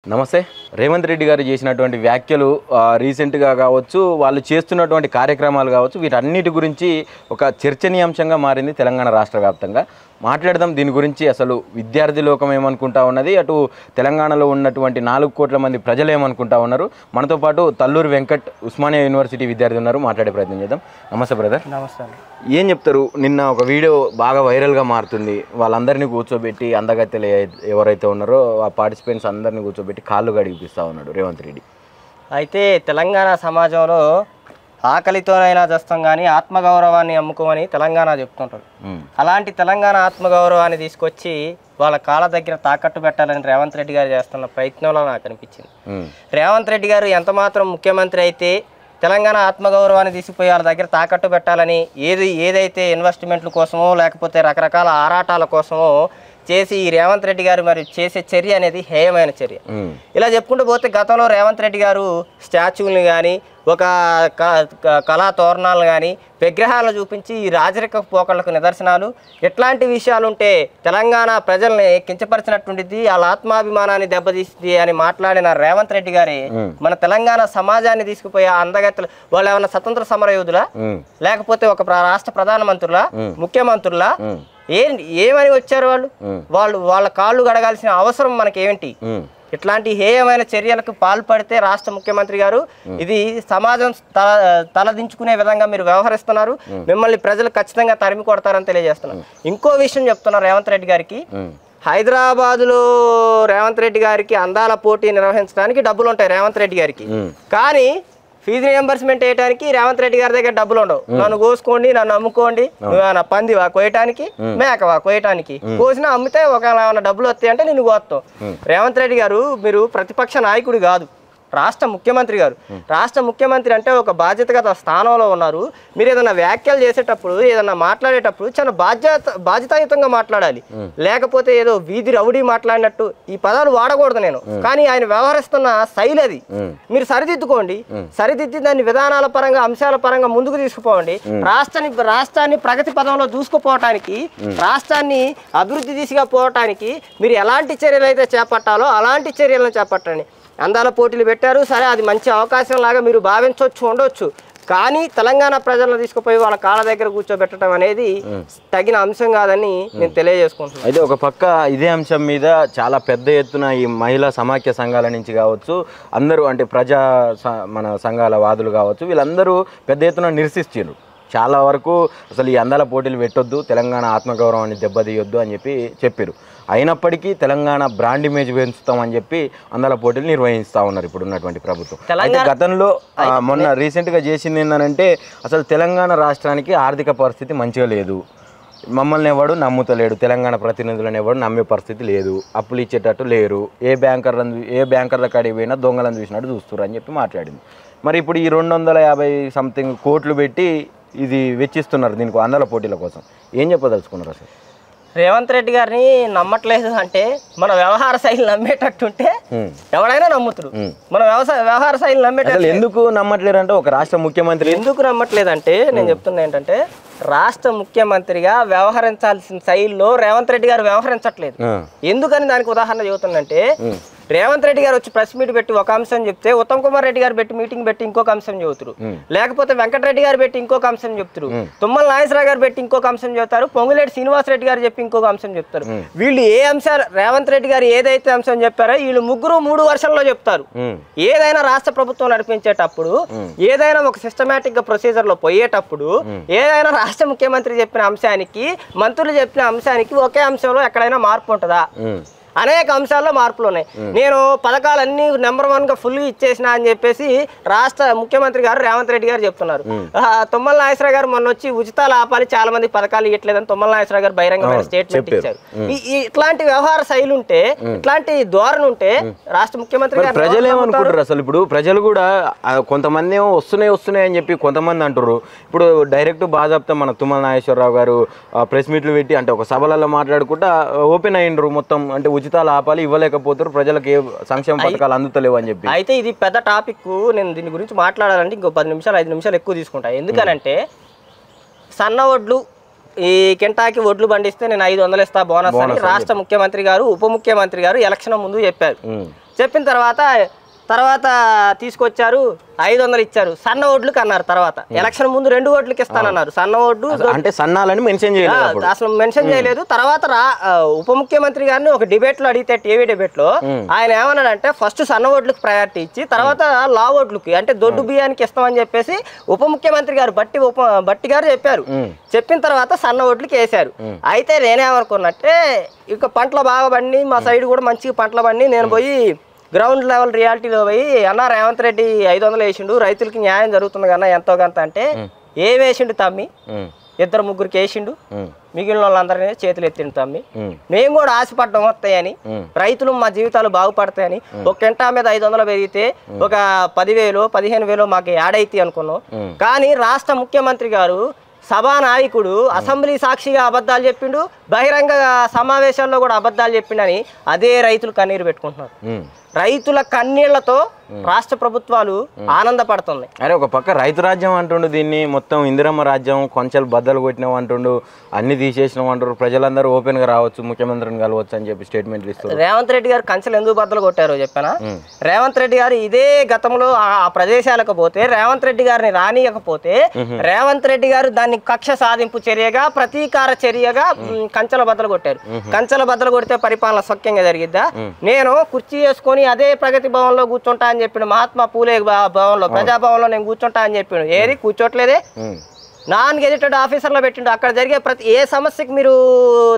నమస్తే. రేవంత్ రెడ్డి గారు చేసినటువంటి వ్యాఖ్యలు రీసెంట్గా కావచ్చు, వాళ్ళు చేస్తున్నటువంటి కార్యక్రమాలు కావచ్చు, వీటన్నిటి గురించి ఒక చర్చనీయాంశంగా మారింది తెలంగాణ రాష్ట్ర వ్యాప్తంగా. మాట్లాడదాం దీని గురించి. అసలు విద్యార్థి లోకం ఏమనుకుంటా ఉన్నది, అటు తెలంగాణలో ఉన్నటువంటి 4 కోట్ల మంది ప్రజలు ఏమనుకుంటా ఉన్నారు. మనతో పాటు తల్లూరు వెంకట్ ఉస్మానియా యూనివర్సిటీ విద్యార్థి ఉన్నారు, మాట్లాడే ప్రయత్నం చేద్దాం. నమస్తే బ్రదర్. నమస్తే. ఏం చెప్తారు? నిన్న ఒక వీడియో బాగా వైరల్గా మారుతుంది. వాళ్ళందరినీ కూర్చోబెట్టి అందగత్తెలు ఎవరైతే ఉన్నారో ఆ పార్టిసిపెంట్స్ అందరినీ కూర్చోబెట్టి కాళ్ళు గడిపిస్తూ ఉన్నాడు రేవంత్ రెడ్డి. అయితే తెలంగాణ సమాజంలో ఆకలితోనైనా చేస్తాం కానీ ఆత్మగౌరవాన్ని అమ్ముకోమని తెలంగాణ చెప్తుంటారు. అలాంటి తెలంగాణ ఆత్మగౌరవాన్ని తీసుకొచ్చి వాళ్ళ కాళ్ళ దగ్గర తాకట్టు పెట్టాలని రేవంత్ రెడ్డి గారు చేస్తున్న ప్రయత్నంలో నాకు అనిపించింది. రేవంత్ రెడ్డి గారు ఎంత మాత్రం ముఖ్యమంత్రి అయితే తెలంగాణ ఆత్మగౌరవాన్ని తీసుకుపోయి వాళ్ళ దగ్గర తాకట్టు పెట్టాలని ఏదైతే ఇన్వెస్ట్మెంట్ల కోసమో లేకపోతే రకరకాల ఆరాటాల కోసమో చేసి ఈ రేవంత్ రెడ్డి గారు మరి చేసే చర్య అనేది హేయమైన చర్య. ఇలా చెప్పుకుంటూ పోతే గతంలో రేవంత్ రెడ్డి గారు స్టాచ్యూల్ని కానీ ఒక కళా తోరణాలను కానీ విగ్రహాలను చూపించి ఈ రాజరిక పోకళ్లకు నిదర్శనాలు ఎట్లాంటి విషయాలు ఉంటే తెలంగాణ ప్రజల్ని కించపరిచినటువంటిది, వాళ్ళ ఆత్మాభిమానాన్ని దెబ్బతీస్తుంది అని మాట్లాడిన రేవంత్ రెడ్డి గారే మన తెలంగాణ సమాజాన్ని తీసుకుపోయి అందగత్తెలు వాళ్ళు ఏమన్నా స్వతంత్ర సమరయోధులా లేకపోతే ఒక రాష్ట్ర ప్రధానమంత్రులా ముఖ్యమంత్రులా ఏమని వచ్చారు? వాళ్ళ కాళ్ళు గడగాల్సిన అవసరం మనకేమిటి? ఇట్లాంటి హేయమైన చర్యలకు పాల్పడితే రాష్ట్ర ముఖ్యమంత్రి గారు ఇది సమాజం తలదించుకునే విధంగా మీరు వ్యవహరిస్తున్నారు, మిమ్మల్ని ప్రజలు ఖచ్చితంగా తరిమి కొడతారని తెలియజేస్తున్నారు. ఇంకో విషయం చెప్తున్నారు రేవంత్ రెడ్డి గారికి. హైదరాబాదులో రేవంత్ రెడ్డి గారికి అందాల పోటీ నిర్వహించడానికి డబ్బులు ఉంటాయి రేవంత్ రెడ్డి గారికి, కానీ ఫీజు రియంబర్స్మెంట్ వేయడానికి రేవంత్ రెడ్డి గారి దగ్గర డబ్బులు ఉండవు. నన్ను కోసుకోండి, నన్ను అమ్ముకోండి, నువ్వేమన్నా పందివా కోయటానికి, మేకవా కోయటానికి, కోసినా అమ్మితే ఒకవేళ ఏమైనా డబ్బులు వస్తాయి అంటే నేను కోస్తావు. రేవంత్ రెడ్డి గారు మీరు ప్రతిపక్ష నాయకుడు కాదు, రాష్ట్ర ముఖ్యమంత్రి గారు. రాష్ట్ర ముఖ్యమంత్రి అంటే ఒక బాధ్యతగత స్థానంలో ఉన్నారు. మీరు ఏదైనా వ్యాఖ్యలు చేసేటప్పుడు ఏదన్నా మాట్లాడేటప్పుడు చాలా బాధ్యతాయుతంగా మాట్లాడాలి, లేకపోతే ఏదో వీధి రౌడీ మాట్లాడినట్టు ఈ పదాలు వాడకూడదు నేను. కానీ ఆయన వ్యవహరిస్తున్న శైలి అది. మీరు సరిదిద్దుకోండి, సరిదిద్ది దాన్ని విధానాల పరంగా అంశాల పరంగా ముందుకు తీసుకుపోండి. రాష్ట్రాన్ని ప్రగతి పదంలో దూసుకుపోవటానికి, రాష్ట్రాన్ని అభివృద్ధి దిశగా పోవటానికి మీరు ఎలాంటి చర్యలు అయితే చేపట్టాలో అలాంటి చర్యలను చేపట్టండి. అందాల పోటీలు పెట్టారు, సరే అది మంచి అవకాశం లాగా మీరు భావించవచ్చు, ఉండొచ్చు. కానీ తెలంగాణ ప్రజలను తీసుకుపోయి వాళ్ళ కాళ్ళ దగ్గర కూర్చోబెట్టడం అనేది తగిన అంశం కాదని నేను తెలియజేసుకుంటున్నాను. అయితే ఒక పక్క ఇదే అంశం మీద చాలా పెద్ద ఎత్తున ఈ మహిళా సమాఖ్య సంఘాల నుంచి కావచ్చు, అందరూ అంటే మన సంఘాల వాదులు కావచ్చు, వీళ్ళందరూ పెద్ద ఎత్తున నిరసిస్తారు. చాలా వరకు అసలు ఈ అందాల పోటీలు పెట్టొద్దు, తెలంగాణ ఆత్మగౌరవాన్ని దెబ్బతీయొద్దు అని చెప్పారు. అయినప్పటికీ తెలంగాణ బ్రాండ్ ఇమేజ్ పెంచుతామని చెప్పి అందాల పోటీలు నిర్వహిస్తూ ఉన్నారు ఇప్పుడు ఉన్నటువంటి ప్రభుత్వం. అయితే గతంలో మొన్న రీసెంట్గా చేసింది ఏంటంటే అసలు తెలంగాణ రాష్ట్రానికి ఆర్థిక పరిస్థితి మంచిగా లేదు, మమ్మల్ని ఎవడు నమ్ముతలేడు, తెలంగాణ ప్రతినిధులను ఎవడు నమ్మే పరిస్థితి లేదు, అప్పులు ఇచ్చేటట్టు లేరు, ఏ బ్యాంకర్ల కాడికి పోయినా దొంగలను చూసినట్టు చూస్తున్నారు అని చెప్పి మాట్లాడింది. మరి ఇప్పుడు ఈ 250 సంథింగ్ కోట్లు పెట్టి ఇది వెచ్చిస్తున్నారు దీనికి అందాల పోటీల కోసం. ఏం చెప్పదలుచుకున్నారు అసలు? రేవంత్ రెడ్డి గారిని నమ్మట్లేదు అంటే మన వ్యవహార శైలి నమ్మేటట్టుంటే ఎవడైనా నమ్ముతారు. మన వ్యవహార శైలి నమ్మేటట్టు ఎందుకు నమ్మట్లేరు అంటే ఒక రాష్ట్ర ముఖ్యమంత్రి ఎందుకు నమ్మట్లేదంటే నేను చెప్తున్నా ఏంటంటే రాష్ట్ర ముఖ్యమంత్రిగా వ్యవహరించాల్సిన శైలిలో రేవంత్ రెడ్డి గారు వ్యవహరించట్లేదు. ఎందుకని దానికి ఉదాహరణ చెబుతుందంటే రేవంత్ రెడ్డి గారు వచ్చి ప్రెస్ మీట్ పెట్టి ఒక అంశం చెప్తే ఉత్తమ్ కుమార్ రెడ్డి గారు పెట్టి మీటింగ్ పెట్టి ఇంకొక అంశం చెబుతారు, లేకపోతే వెంకటరెడ్డి గారు పెట్టి ఇంకొక అంశం చెప్తారు, తుమ్మల నాగేశ్వరరావు గారు పెట్టి ఇంకొక అంశం చెబుతారు, పొంగులేటి శ్రీనివాస్ రెడ్డి గారు చెప్పి ఇంకొక అంశం చెప్తారు. వీళ్ళు ఏ అంశాలు రేవంత్ రెడ్డి గారు ఏదైతే అంశం చెప్పారో వీళ్ళు ముగ్గురు 3 వర్షన్లో చెప్తారు. ఏదైనా రాష్ట్ర ప్రభుత్వం నడిపించేటప్పుడు, ఏదైనా ఒక సిస్టమేటిక్ గా ప్రొసీజర్ లో పోయేటప్పుడు, ఏదైనా రాష్ట్ర ముఖ్యమంత్రి చెప్పిన అంశానికి మంత్రులు చెప్పిన అంశానికి ఒకే అంశంలో ఎక్కడైనా మార్పు ఉంటుందా? అనేక అంశాల్లో మార్పులు ఉన్నాయి. నేను పథకాలన్నీ నెంబర్ 1 గా ఫుల్ ఇచ్చేసిన అని చెప్పేసి రాష్ట్ర ముఖ్యమంత్రి గారు రేవంత్ రెడ్డి గారు చెప్తున్నారు. తుమ్మల నాగేశ్వరరావు గారు మొన్న వచ్చి ఉచితాలు ఆపాలి, చాలా మంది పథకాలు ఇవ్వట్లేదని తుమ్మల నాగేశ్వరరావు గారు బహిరంగమైన స్టేట్మెంట్ ఇచ్చారు. ఇట్లాంటి వ్యవహార శైలి ఉంటే, ఇట్లాంటి ధోరణి ఉంటే రాష్ట్ర ముఖ్యమంత్రి గారు ప్రజలు ఏమనుకుంటారు అసలు? ఇప్పుడు ప్రజలు కూడా కొంతమంది ఏమో వస్తున్నాయి అని చెప్పి కొంతమంది అంటారు. ఇప్పుడు డైరెక్ట్ బాజాప్తా మన తుమ్మల నాగేశ్వరరావు గారు ప్రెస్ మీట్లు పెట్టి అంటే ఒక సభలలో మాట్లాడుకుంటా ఓపెన్ అయినరు మొత్తం, అంటే ఉచితాలు ఆపాలి, ఇవ్వలేకపోతారు, ప్రజలకు ఏ సంక్షేమ పథకాలు అందుతలేవు అని చెప్పి. అయితే ఇది పెద్ద టాపిక్. నేను దీని గురించి మాట్లాడాలంటే ఇంకో 10 నిమిషాలు 5 నిమిషాలు ఎక్కువ తీసుకుంటా. ఎందుకనంటే సన్న వడ్లు ఈ కెంటాకి వడ్లు పండిస్తే నేను 500 ఇస్తా బోనస్ అని రాష్ట్ర ముఖ్యమంత్రి గారు ఉప ముఖ్యమంత్రి గారు ఎలక్షన్ ముందు చెప్పారు. చెప్పిన తర్వాత తీసుకొచ్చారు 500 ఇచ్చారు. సన్న ఓట్లకు అన్నారు. తర్వాత ఎలక్షన్ ముందు 2 ఓట్లకి ఇస్తానన్నారు. సన్న ఓట్లు అంటే సన్నాలని మెన్షన్ చేయలేదు, అసలు మెన్షన్ చేయలేదు. తర్వాత ఉప ముఖ్యమంత్రి గారిని ఒక డిబేట్ లో అడిగితే, టీవీ డిబేట్ లో ఆయన ఏమన్నాడంటే ఫస్ట్ సన్న ఓట్లకు ప్రయారిటీ ఇచ్చి తర్వాత లా ఓట్లకి అంటే దొడ్డు బియ్యానికి ఇస్తామని చెప్పేసి ఉప ముఖ్యమంత్రి గారు బట్టి గారు చెప్పారు. చెప్పిన తర్వాత సన్న ఓట్లకి వేశారు. అయితే నేనేమనుకున్నట్టే ఇక పంటలు బాగా పండి మా సైడ్ కూడా మంచిగా పంటలు పండి నేను పోయి గ్రౌండ్ లెవెల్ రియాలిటీలో పోయి అన్న రేవంత్ రెడ్డి 500 వేసిండు, రైతులకి న్యాయం జరుగుతుంది కన్నా ఎంతో కొంత అంటే ఏ వేసిండు తమ్మి, 2-3 వేసిండు, మిగిలిన వాళ్ళందరినీ చేతులు ఎత్తిండు తమ్మి. మేము కూడా ఆశపడ్డం వస్తాయని, రైతులు మా జీవితాలు బాగుపడతాయని. ఒక కింటా మీద 500 పెరిగితే ఒక 10,000 15,000 మాకు యాడ్ అవుతాయి అనుకున్నాం. కానీ రాష్ట్ర ముఖ్యమంత్రి గారు సభానాయకుడు అసెంబ్లీ సాక్షిగా అబద్ధాలు చెప్పిండు, బహిరంగ సమావేశాల్లో కూడా అబద్ధాలు చెప్పిండని అదే రైతులు కన్నీరు పెట్టుకుంటున్నారు. రైతుల కన్నీళ్లతో రాష్ట్ర ప్రభుత్వాలు ఆనందపడుతున్నాయి. అరే ఒక పక్క రైతు రాజ్యం అంటుండు, దీన్ని మొత్తం ఇందిరమ్మ రాజ్యం, కొంచెం బద్దలు కొట్టినాం అంటుండు, అన్ని తీసేసినాం అంటారు, ప్రజలందరూ ఓపెన్ గా రావచ్చు, ముఖ్యమంత్రిని కలవచ్చు అని చెప్పి స్టేట్మెంట్లు ఇస్తారు. రేవంత్ రెడ్డి గారు కంచెలు ఎందుకు బద్దలు కొట్టారో చెప్పానా? రేవంత్ రెడ్డి గారు ఇదే గతంలో ఆ ప్రదేశాలకు పోతే రేవంత్ రెడ్డి గారిని రానియకపోతే రేవంత్ రెడ్డి గారు దాన్ని కక్ష సాధింపు చర్యగా, ప్రతీకార చర్యగా కంచెల బద్దలు కొట్టారు. కంచెల బద్దలు కొడితే పరిపాలన సౌఖ్యంగా జరిగిద్దా? నేను కుర్చీ వేసుకొని అదే ప్రగతి భవన్ లో కూర్చుంటా అని చెప్పిన మహాత్మా పూలే భవన్ లో, ప్రజాభవన్ లో నేను కూర్చుంటా అని చెప్పాను. ఏది కూర్చోట్లేదే, నాన్ గెజిటెడ్ ఆఫీసర్లో పెట్టిండు. అక్కడ జరిగే ప్రతి ఏ సమస్యకి మీరు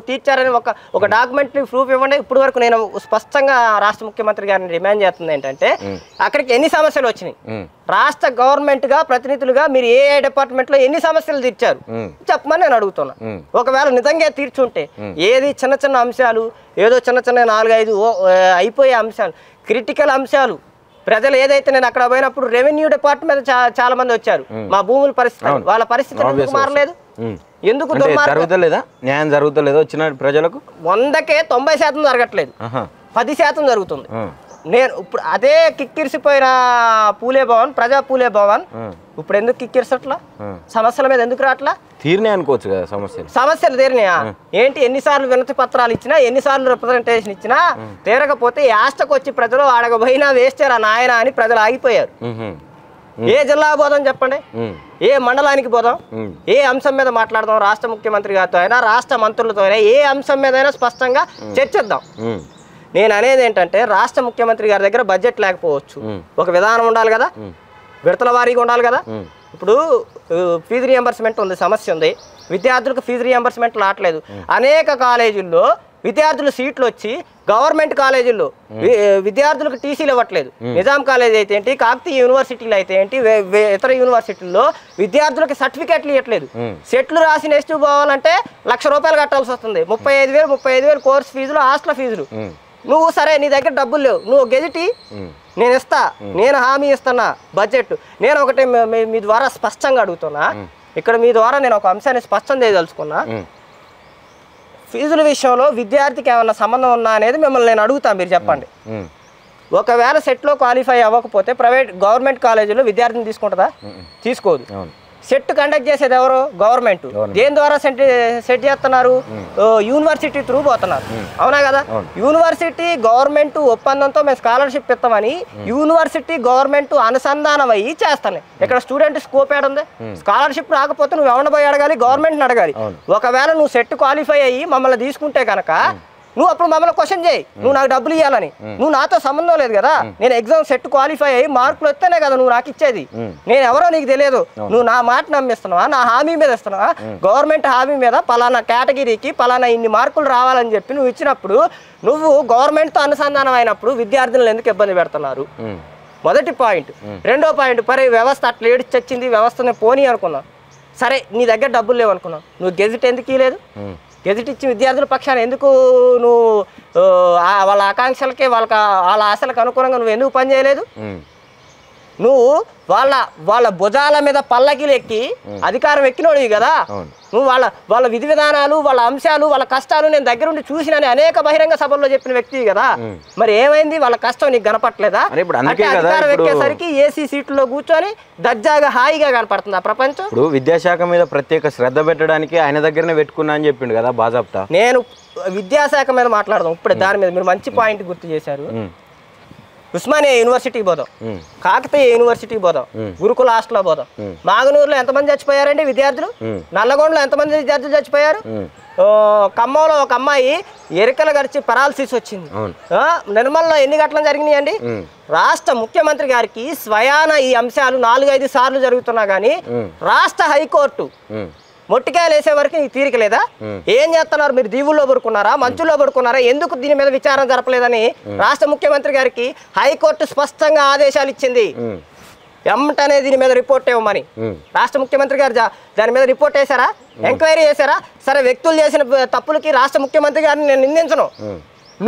తీర్చారని ఒక డాక్యుమెంట్ ప్రూఫ్ ఇవ్వండి. ఇప్పుడు వరకు నేను స్పష్టంగా రాష్ట్ర ముఖ్యమంత్రి గారిని డిమాండ్ చేస్తుంది ఏంటంటే అక్కడికి ఎన్ని సమస్యలు వచ్చినాయి, రాష్ట్ర గవర్నమెంట్ గా ప్రతినిధులుగా మీరు ఏ డిపార్ట్మెంట్ లో ఎన్ని సమస్యలు తీర్చారు చెప్పమని నేను అడుగుతున్నా. ఒకవేళ నిజంగా తీర్చుంటే ఏది చిన్న చిన్న అంశాలు, ఏదో చిన్న 4-5 అయిపోయే అంశాలు, క్రిటికల్ అంశాలు, ప్రజలు ఏదైతే నేను అక్కడ పోయినప్పుడు రెవెన్యూ డిపార్ట్మెంట్ చాలా మంది వచ్చారు, మా భూముల పరిస్థితి, వాళ్ళ పరిస్థితి ఎందుకు మారలేదు? ఎందుకు జరుగుతలేదా? న్యాయం జరుగుతలేదా? వచ్చిన ప్రజలకు 100కే 90% జరగట్లేదు, 10% జరుగుతుంది. నేను ఇప్పుడు అదే కిక్కిరిసిపోయిన పూలే భవన్, ప్రజా పూలే భవన్ ఇప్పుడు ఎందుకు కిక్కిరిసట్లా? సమస్యల మీద ఎందుకు రాట్లా? తీరినాయి అనుకోవచ్చు కదా సమస్యలు తీరినాయా ఏంటి? ఎన్నిసార్లు వినతి పత్రాలు ఇచ్చినా, ఎన్నిసార్లు రిప్రజెంటేషన్ ఇచ్చినా తీరకపోతే యాస్టకు వచ్చి ప్రజలు ఆడకపోయినా వేస్తారా నాయన అని ప్రజలు ఆగిపోయారు. ఏ జిల్లా పోదాం చెప్పండి, ఏ మండలానికి పోదాం, ఏ అంశం మీద మాట్లాడదాం? రాష్ట్ర ముఖ్యమంత్రి గారితో అయినా, రాష్ట్ర మంత్రులతో అయినా ఏ అంశం మీద అయినా స్పష్టంగా చర్చిద్దాం. నేను అనేది ఏంటంటే రాష్ట్ర ముఖ్యమంత్రి గారి దగ్గర బడ్జెట్ లేకపోవచ్చు, ఒక విధానం ఉండాలి కదా, విడతల వారీగా ఉండాలి కదా. ఇప్పుడు ఫీజు రియంబర్స్మెంట్ ఉంది, సమస్య ఉంది, విద్యార్థులకు ఫీజు రియంబర్స్మెంట్ రావట్లేదు. అనేక కాలేజీల్లో విద్యార్థులు సీట్లు వచ్చి గవర్నమెంట్ కాలేజీల్లో విద్యార్థులకు టీసీలు ఇవ్వట్లేదు. నిజాం కాలేజ్ అయితే ఏంటి, కాకతీయ యూనివర్సిటీలు అయితే ఏంటి, ఇతర యూనివర్సిటీల్లో విద్యార్థులకి సర్టిఫికేట్లు ఇవ్వట్లేదు. సెట్లు రాసి నెక్స్ట్ పోవాలంటే ₹1,00,000 కట్టాల్సి వస్తుంది. 35,000 కోర్స్ ఫీజులు, హాస్టల్ ఫీజులు. నువ్వు సరే నీ దగ్గర డబ్బులు లేవు, నువ్వు గెజిటి నేను ఇస్తా, నేను హామీ ఇస్తున్నా బడ్జెట్. నేను ఒకటి మీ ద్వారా స్పష్టంగా అడుగుతున్నా, ఇక్కడ మీ ద్వారా నేను ఒక అంశాన్ని స్పష్టం చేయదలుచుకున్నా. ఫీజుల విషయంలో విద్యార్థికి ఏమన్నా సంబంధం ఉన్నా అనేది మిమ్మల్ని నేను అడుగుతా, మీరు చెప్పండి. ఒకవేళ సెట్లో క్వాలిఫై అవ్వకపోతే గవర్నమెంట్ కాలేజీలో విద్యార్థిని తీసుకుంటుందా? తీసుకోదు. సెట్ కండక్ట్ చేసేది ఎవరు? గవర్నమెంట్. దేని ద్వారా సెట్ చేస్తున్నారు? యూనివర్సిటీ త్రూ పోతున్నారు, అవునా కదా? యూనివర్సిటీ గవర్నమెంట్ ఒప్పందంతో మేము స్కాలర్షిప్ ఇస్తామని యూనివర్సిటీ గవర్నమెంట్ అనుసంధానం అయ్యి చేస్తాను. ఇక్కడ స్టూడెంట్ స్కోప్ ఏడుంది? స్కాలర్షిప్ రాకపోతే నువ్వు ఎవరిని పోయి అడగాలి? గవర్నమెంట్ని అడగాలి. ఒకవేళ నువ్వు సెట్ క్వాలిఫై అయ్యి మమ్మల్ని తీసుకుంటే కనుక నువ్వు అప్పుడు మమ్మల్ని క్వశ్చన్ చేయి, నువ్వు నాకు డబ్బులు ఇవ్వాలని. నువ్వు నాతో సంబంధం లేదు కదా, నేను ఎగ్జామ్ సెట్ క్వాలిఫై అయ్యి మార్కులు వస్తేనే కదా నువ్వు నాకు ఇచ్చేది. నేను ఎవరో నీకు తెలియదు, నువ్వు నా మాట నమ్మిస్తున్నావా, నా హామీ మీద ఇస్తున్నావా? గవర్నమెంట్ హామీ మీద పలానా కేటగిరీకి పలానా ఇన్ని మార్కులు రావాలని చెప్పి నువ్వు ఇచ్చినప్పుడు, నువ్వు గవర్నమెంట్తో అనుసంధానం అయినప్పుడు విద్యార్థులను ఎందుకు ఇబ్బంది పెడుతున్నారు? మొదటి పాయింట్. రెండో పాయింట్, మరి వ్యవస్థ అట్లా ఏడిచి వచ్చింది, వ్యవస్థని పోనీ అనుకున్నావు, సరే నీ దగ్గర డబ్బులు లేవు అనుకున్నావు, నువ్వు గెజిట్ ఎందుకు ఇవ్వలేదు? గెజిట్ ఇచ్చి విద్యార్థుల పక్షాన ఎందుకు నువ్వు వాళ్ళ ఆకాంక్షలకి వాళ్ళ ఆశలకు అనుగుణంగా నువ్వు ఎందుకు పనిచేయలేదు? నువ్వు వాళ్ళ భుజాల మీద పల్లకిలు ఎక్కి అధికారం ఎక్కినోడివి కదా. నువ్వు వాళ్ళ విధి విధానాలు, వాళ్ళ అంశాలు, వాళ్ళ కష్టాలు నేను దగ్గరుండి చూసినని అనేక బహిరంగ సభల్లో చెప్పిన వ్యక్తి కదా. మరి ఏమైంది? వాళ్ళ కష్టం నీకు కనపట్లేదా? అధికారం ఎక్కేసరికి ఏసీ సీట్లో కూర్చొని దర్జాగా హాయిగా కనపడుతుంది ఆ ప్రపంచం. ఇప్పుడు విద్యాశాఖ మీద ప్రత్యేక శ్రద్ధ పెట్టడానికి ఆయన దగ్గరనే పెట్టుకున్నా అని చెప్పిండు కదా బాజాప్తా. నేను విద్యాశాఖ మీద మాట్లాడదాం ఇప్పుడు. దాని మీద మీరు మంచి పాయింట్ గుర్తు చేశారు. ఉస్మానియా యూనివర్సిటీకి పోదాం, కాకతీయ యూనివర్సిటీకి పోదాం, గురుకుల హాస్టల్లో పోదాం. మాగనూరులో ఎంతమంది చచ్చిపోయారండి విద్యార్థులు? నల్లగొండలో ఎంతమంది విద్యార్థులు చచ్చిపోయారు? ఖమ్మంలో ఒక అమ్మాయి ఎరికలు గడిచి పెరాలసిస్ వచ్చింది. నిర్మల్లో ఎన్ని ఘటనలు జరిగినాయండి? రాష్ట్ర ముఖ్యమంత్రి గారికి స్వయాన ఈ అంశాలు 4-5 సార్లు జరుగుతున్నా కానీ రాష్ట్ర హైకోర్టు మొట్టికాయలు వేసే వరకు నీకు తీరిక లేదా? ఏం చేస్తున్నారు మీరు? దీవుల్లో పడుకున్నారా, మంచుల్లో పడుకున్నారా? ఎందుకు దీని మీద విచారణ జరపలేదని రాష్ట్ర ముఖ్యమంత్రి గారికి హైకోర్టు స్పష్టంగా ఆదేశాలు ఇచ్చింది. ఎమ్మటనే దీని మీద రిపోర్ట్ ఇవ్వమని. రాష్ట్ర ముఖ్యమంత్రి గారు దాని మీద రిపోర్ట్ వేశారా? ఎంక్వైరీ చేశారా? సరే, వ్యక్తులు చేసిన తప్పులకి రాష్ట్ర ముఖ్యమంత్రి గారిని నేను నిందించను.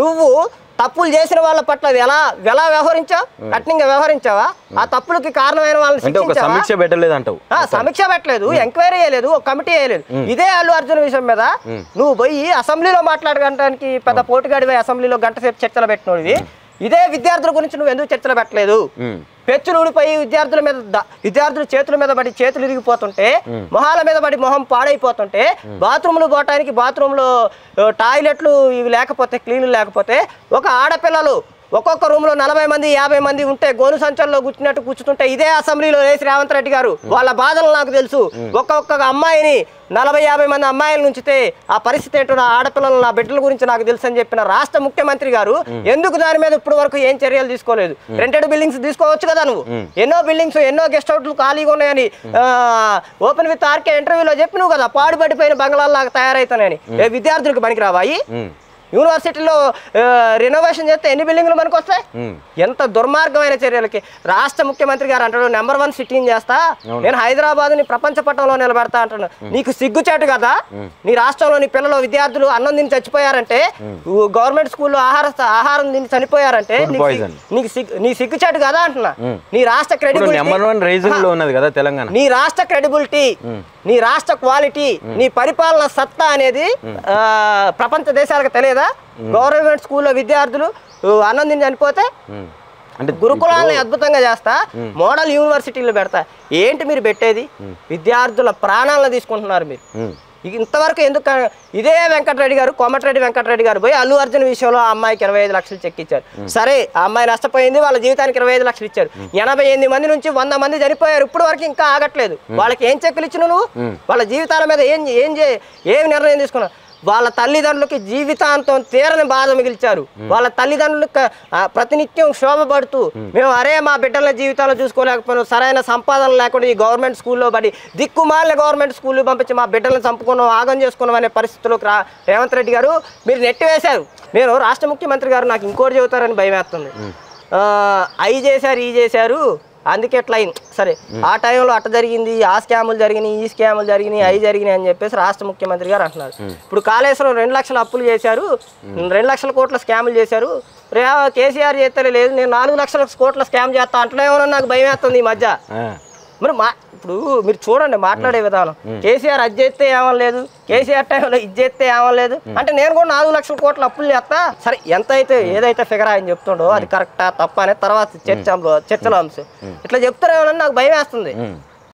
నువ్వు తప్పులు చేసిన వాళ్ళ పట్ల ఎలా వ్యవహరించావు? కఠినంగా వ్యవహరించావా? ఆ తప్పులకి కారణమైన వాళ్ళని సమీక్ష పెట్టలేదు అంటావు? సమీక్ష పెట్టలేదు, ఎంక్వైరీ చేయలేదు, ఒక కమిటీ చేయలేదు. ఇదే అల్లు అర్జున్ విషయం మీద నువ్వు పోయి అసెంబ్లీలో మాట్లాడడానికి పెద్ద పోటుగాడివే, అసెంబ్లీలో గంట సేపు చర్చలు పెట్టినోడివి. ఇదే విద్యార్థుల గురించి నువ్వు ఎందుకు చర్చలు పెట్టలేదు? పెచ్చులు ఊడిపోయి విద్యార్థుల చేతుల మీద పడి చేతులు ఇరిగిపోతుంటే, మొహాల మీద పడి మొహం పాడైపోతుంటే, బాత్రూమ్లు పోవటానికి బాత్రూంలో టాయిలెట్లు ఇవి లేకపోతే, క్లీన్లు లేకపోతే, ఒక ఆడపిల్లలు ఒక్కొక్క రూమ్ లో 40 మంది 50 మంది ఉంటే గోను సంచల్లో కూర్చున్నట్టు కూర్చుంటే ఇదే అసెంబ్లీలో వేసి రేవంత్ రెడ్డి గారు వాళ్ళ బాధలు నాకు తెలుసు. ఒక్కొక్క అమ్మాయిని 40-50 మంది అమ్మాయిలు ఉంచితే ఆ పరిస్థితి ఏంటో, నా ఆడపిల్లలు నా బిడ్డల గురించి నాకు తెలుసు అని చెప్పిన రాష్ట్ర ముఖ్యమంత్రి గారు ఎందుకు దాని మీద ఇప్పుడు వరకు ఏం చర్యలు తీసుకోలేదు? రెంటెడ్ బిల్డింగ్స్ తీసుకోవచ్చు కదా నువ్వు. ఎన్నో బిల్డింగ్స్, ఎన్నో గెస్ట్ హౌస్లు ఖాళీగా ఉన్నాయని ఓపెన్ విత్ ఆర్కే ఇంటర్వ్యూలో చెప్పినావు కదా. పాడుపడిపోయిన బంగ్లాల్లాగా తయారైతానని. విద్యార్థులకు పనికిరావాయి? యూనివర్సిటీలో రినోవేషన్ చేస్తే ఎన్ని బిల్డింగ్లు మనకు వస్తాయి? ఎంత దుర్మార్గమైన చర్యలకి రాష్ట్ర ముఖ్యమంత్రి గారు అంటాడు, నెంబర్ 1 సిటీని చేస్తా, నేను హైదరాబాద్ని ప్రపంచ పటంలో నిలబెడతా అంటాను. నీకు సిగ్గుచేటు కదా? నీ రాష్ట్రంలోని పిల్లలు విద్యార్థులు అన్నం తిని చచ్చిపోయారంటే, గవర్నమెంట్ స్కూల్లో ఆహారం తిని చనిపోయారంటే నీ సిగ్గుచేటు కదా అంటున్నా. నీ రాష్ట్ర క్రెడిబిలిటీ, నీ రాష్ట్ర క్రెడిబిలిటీ, నీ రాష్ట్ర క్వాలిటీ, నీ పరిపాలన సత్తా అనేది ప్రపంచ దేశాలకు తెలియదా? గవర్నమెంట్ స్కూల్లో విద్యార్థులు అన్నం తిని చనిపోతే గురుకులాలని అద్భుతంగా చేస్తా, మోడల్ యూనివర్సిటీలు పెడతా. ఏంటి మీరు పెట్టేది? విద్యార్థుల ప్రాణాలను తీసుకుంటున్నారు మీరు. ఇంతవరకు ఎందుకు? ఇదే వెంకటరెడ్డి గారు, కోమటిరెడ్డి వెంకటరెడ్డి గారు పోయి అల్లు అర్జున్ విషయంలో ఆ అమ్మాయికి 25 లక్షలు చెక్ ఇచ్చారు. సరే, ఆ అమ్మాయి నష్టపోయింది, వాళ్ళ జీవితానికి 25 లక్షలు ఇచ్చారు. 88 మంది నుంచి 100 మంది చనిపోయారు. ఇప్పుడు వరకు ఇంకా ఆగట్లేదు. వాళ్ళకి ఏం చెక్కులు ఇచ్చినావు నువ్వు? వాళ్ళ జీవితాల మీద ఏం నిర్ణయం తీసుకున్నావు? వాళ్ళ తల్లిదండ్రులకి జీవితాంతం తీరని బాధ మిగిల్చారు. వాళ్ళ తల్లిదండ్రులకు ప్రతినిత్యం శోభపడుతూ మేము మా బిడ్డల జీవితాలు చూసుకోలేకపోయినాం, సరైన సంపాదన లేకుండా ఈ గవర్నమెంట్ స్కూల్లో పడి దిక్కుమాలిన గవర్నమెంట్ స్కూల్లో పంపించి మా బిడ్డలను చంపుకున్నాం, ఆగం చేసుకున్నాం అనే పరిస్థితుల్లోకి రేవంత్ రెడ్డి గారు మీరు నెట్టివేశారు. నేను రాష్ట్ర ముఖ్యమంత్రి గారు నాకు ఇంకోటి చెబుతారని భయం వేస్తుంది. అయి చేశారు, ఈ చేశారు, అందుకే ఎట్లా అయింది. సరే, ఆ టైంలో అట్ట జరిగింది, ఆ స్కాములు జరిగినాయి, ఈ స్కాములు జరిగినాయి, అవి జరిగినాయి అని చెప్పేసి రాష్ట్ర ముఖ్యమంత్రి గారు అంటున్నారు. ఇప్పుడు కాళేశ్వరం 2 లక్షల అప్పులు చేశారు, 2 లక్షల కోట్ల స్కాములు చేశారు. కేసీఆర్ చేస్తే లేదు, నేను 4 లక్షల కోట్ల స్కామ్ చేస్తా అంటలేమో నాకు భయం వేస్తుంది ఈ మధ్య. మరి ఇప్పుడు మీరు చూడండి మాట్లాడే విధానం. కేసీఆర్ అది చేస్తే ఏమలేదు, కేసీఆర్ టైంలో ఇది చేస్తే ఏమలేదు అంటే నేను కూడా 4 లక్షల కోట్ల అప్పులు చేస్తా. సరే, ఎంత అయితే ఏదైతే ఫిగర్ ఆయన చెప్తుండో అది కరెక్టా తప్ప అనేది తర్వాత చర్చలో అంశం. ఇట్లా చెప్తారేమోనని నాకు భయం వేస్తుంది.